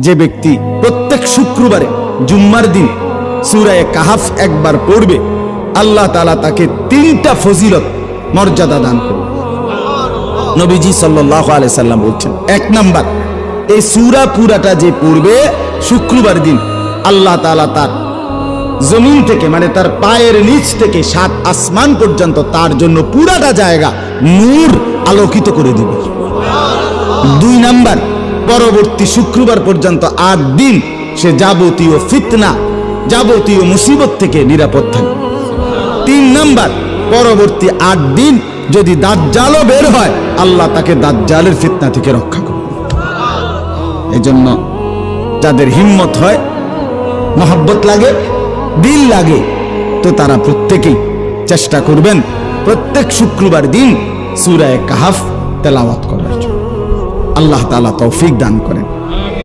যে ব্যক্তি প্রত্যেক শুক্রবারে জুম্মার দিন সূরা কাহাফ একবার পড়বে, আল্লাহ তাআলা তাকে 3টা ফজিলত মর্যাদা দান করবে। নবীজি সাল্লাল্লাহু আলাইহি সাল্লাম বলছেন, 1 নাম্বার, এই সূরা পুরাটা যে পড়বে শুক্রবার দিন, আল্লাহ তাআলা তার জমিন থেকে মানে তার পায়ের নিচ থেকে 7 আসমান পর্যন্ত তার জন্য পুরাটা জায়গা নূর আলোকিত করে দিবে। 2 নাম্বার, পরবর্তী শুক্রবার পর্যন্ত 8 দিন সে যাবতীয় ফিতনা, যাবতীয় মুসিবত থেকে নিরাপদ থাকবে। 3 নাম্বার, পরবর্তী 8 দিন যদি দাজ্জালও বের হয়, আল্লাহ তাকে দাজ্জালের ফিতনা থেকে রক্ষা করবে। এজন্য যাদের হিম্মত হয়, মহব্বত লাগে, দিল লাগে, তো তারা প্রত্যেকেই চেষ্টা করবেন প্রত্যেক শুক্রবার দিন সূরা কাহাফ তেলাওয়াত করার জন্য। আল্লাহ তাআলা তৌফিক দান করেন।